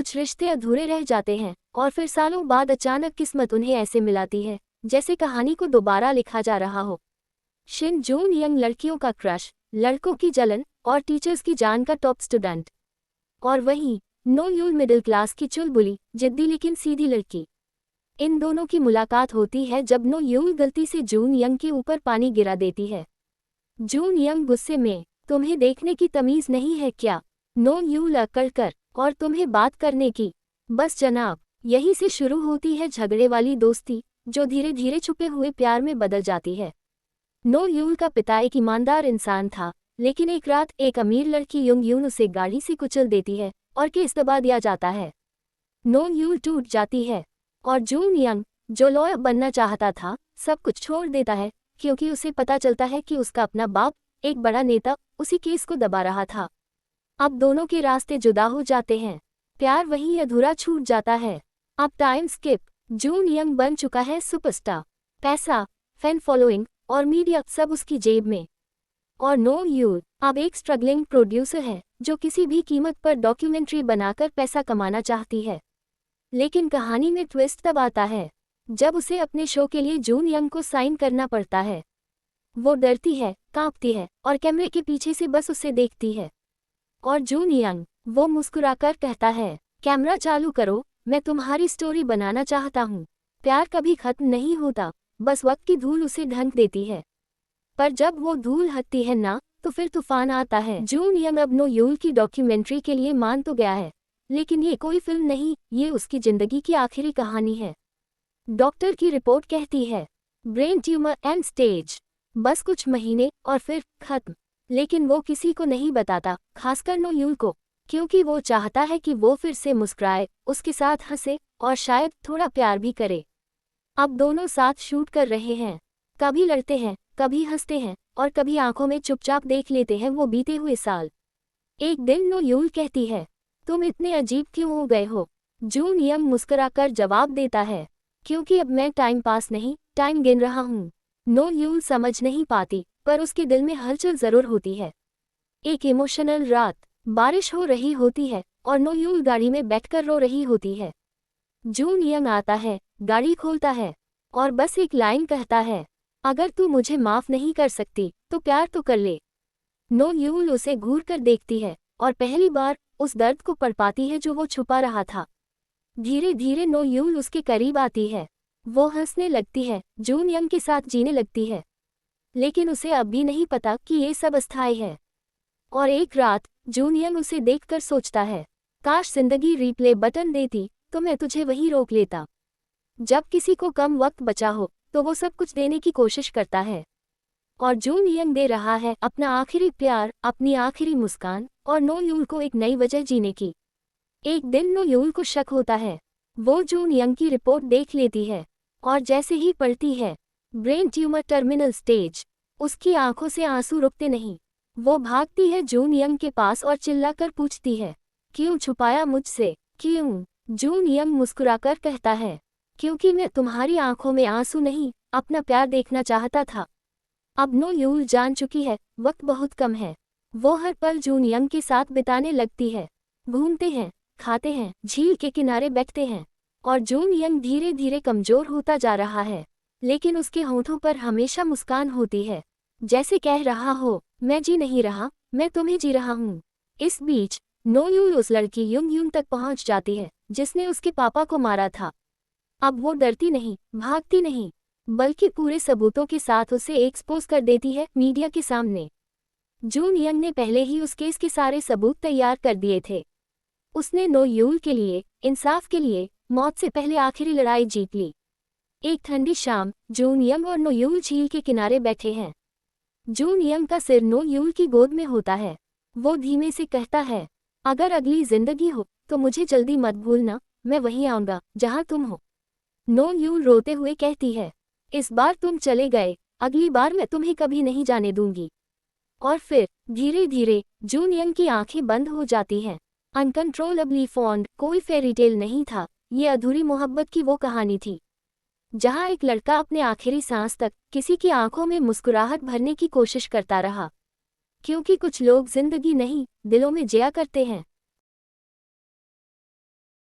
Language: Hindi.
कुछ रिश्ते अधूरे रह जाते हैं और फिर सालों बाद अचानक किस्मत उन्हें ऐसे मिलाती है जैसे कहानी को दोबारा लिखा जा रहा हो। शिन जून यंग लड़कियों का क्रश, लड़कों की जलन और टीचर्स की जान का टॉप स्टूडेंट। और वहीं नो यूल मिडिल क्लास की चुलबुली, जिद्दी लेकिन सीधी लड़की। इन दोनों की मुलाकात होती है जब नो यूल गलती से जून यंग के ऊपर पानी गिरा देती है। जून यंग गुस्से में, तुम्हें देखने की तमीज नहीं है क्या? नो यूल अकड़ कर, और तुम्हें बात करने की? बस जनाब। यहीं से शुरू होती है झगड़े वाली दोस्ती, जो धीरे धीरे छुपे हुए प्यार में बदल जाती है। नो यूल का पिता एक ईमानदार इंसान था, लेकिन एक रात एक अमीर लड़की युंग यून उसे गाड़ी से कुचल देती है और केस दबा दिया जाता है। नो यूल टूट जाती है और जून यंग, जो लॉयर बनना चाहता था, सब कुछ छोड़ देता है क्योंकि उसे पता चलता है कि उसका अपना बाप, एक बड़ा नेता, उसी केस को दबा रहा था। अब दोनों के रास्ते जुदा हो जाते हैं। प्यार वहीं अधूरा छूट जाता है। अब टाइम स्किप। जून यंग बन चुका है सुपरस्टार। पैसा, फैन फॉलोइंग और मीडिया सब उसकी जेब में। और नो यूल अब एक स्ट्रगलिंग प्रोड्यूसर है जो किसी भी कीमत पर डॉक्यूमेंट्री बनाकर पैसा कमाना चाहती है। लेकिन कहानी में ट्विस्ट तब आता है जब उसे अपने शो के लिए जून यंग को साइन करना पड़ता है। वो डरती है, कांपती है और कैमरे के पीछे से बस उसे देखती है। और जून यंग, वो मुस्कुराकर कहता है, कैमरा चालू करो, मैं तुम्हारी स्टोरी बनाना चाहता हूँ। प्यार कभी खत्म नहीं होता, बस वक्त की धूल उसे ढंक देती है। पर जब वो धूल हटती है ना, तो फिर तूफान आता है। जून यंग अब नो यूल की डॉक्यूमेंट्री के लिए मान तो गया है, लेकिन ये कोई फिल्म नहीं, ये उसकी जिंदगी की आखिरी कहानी है। डॉक्टर की रिपोर्ट कहती है, ब्रेन ट्यूमर एंड स्टेज। बस कुछ महीने और फिर खत्म। लेकिन वो किसी को नहीं बताता, खासकर नो यूल को, क्योंकि वो चाहता है कि वो फिर से मुस्कुराए, उसके साथ हंसे और शायद थोड़ा प्यार भी करे। अब दोनों साथ शूट कर रहे हैं। कभी लड़ते हैं, कभी हंसते हैं और कभी आंखों में चुपचाप देख लेते हैं वो बीते हुए साल। एक दिन नो यूल कहती है, तुम इतने अजीब क्यों हो गए हो? जून यंग मुस्कुराकर जवाब देता है, क्योंकि अब मैं टाइम पास नहीं, टाइम गिन रहा हूँ। नो यूल समझ नहीं पाती, पर उसके दिल में हलचल जरूर होती है। एक इमोशनल रात, बारिश हो रही होती है और नो यूल गाड़ी में बैठकर रो रही होती है। जून यंग आता है, गाड़ी खोलता है और बस एक लाइन कहता है, अगर तू मुझे माफ नहीं कर सकती तो प्यार तो कर ले। नो यूल उसे घूर कर देखती है और पहली बार उस दर्द को पढ़ पाती है जो वो छुपा रहा था। धीरे धीरे नो यूल उसके करीब आती है। वो हंसने लगती है, जून यंग के साथ जीने लगती है। लेकिन उसे अब भी नहीं पता कि ये सब अस्थायी है। और एक रात जून यंग उसे देखकर सोचता है, काश जिंदगी रिप्ले बटन देती तो मैं तुझे वहीं रोक लेता। जब किसी को कम वक्त बचा हो तो वो सब कुछ देने की कोशिश करता है। और जून यंग दे रहा है अपना आखिरी प्यार, अपनी आखिरी मुस्कान और नो यूल को एक नई वजह जीने की। एक दिन नो यूल को शक होता है। वो जून यंग की रिपोर्ट देख लेती है और जैसे ही पढ़ती है, ब्रेन ट्यूमर टर्मिनल स्टेज, उसकी आंखों से आंसू रुकते नहीं। वो भागती है जून यंग के पास और चिल्लाकर पूछती है, क्यों छुपाया मुझसे, क्यों? जून यंग मुस्कुराकर कहता है, क्योंकि मैं तुम्हारी आंखों में आंसू नहीं, अपना प्यार देखना चाहता था। अब नो यूल जान चुकी है, वक्त बहुत कम है। वो हर पल जून यंग के साथ बिताने लगती है। घूमते हैं, खाते हैं, झील के किनारे बैठते हैं। और जून यंग धीरे धीरे कमजोर होता जा रहा है, लेकिन उसके होठों पर हमेशा मुस्कान होती है, जैसे कह रहा हो, मैं जी नहीं रहा, मैं तुम्हें जी रहा हूँ। इस बीच नो यूल उस लड़की युंग यून तक पहुँच जाती है जिसने उसके पापा को मारा था। अब वो डरती नहीं, भागती नहीं, बल्कि पूरे सबूतों के साथ उसे एक्सपोज कर देती है मीडिया के सामने। जून यंग ने पहले ही उस केस के सारे सबूत तैयार कर दिए थे। उसने नो यूल के लिए, इंसाफ के लिए, मौत से पहले आखिरी लड़ाई जीत ली। एक ठंडी शाम, जून यंग और नो यूल झील के किनारे बैठे हैं। जून यंग का सिर नो यूल की गोद में होता है। वो धीमे से कहता है, अगर अगली जिंदगी हो तो मुझे जल्दी मत भूलना, मैं वहीं आऊंगा जहां तुम हो। नो यूल रोते हुए कहती है, इस बार तुम चले गए, अगली बार मैं तुम्हें कभी नहीं जाने दूंगी। और फिर धीरे धीरे जून यंग की आंखें बंद हो जाती हैं। अनकंट्रोलेबली फॉन्ड कोई फेरी टेल नहीं था, ये अधूरी मोहब्बत की वो कहानी थी जहां एक लड़का अपने आखिरी सांस तक किसी की आंखों में मुस्कुराहट भरने की कोशिश करता रहा। क्योंकि कुछ लोग जिंदगी नहीं, दिलों में जिया करते हैं।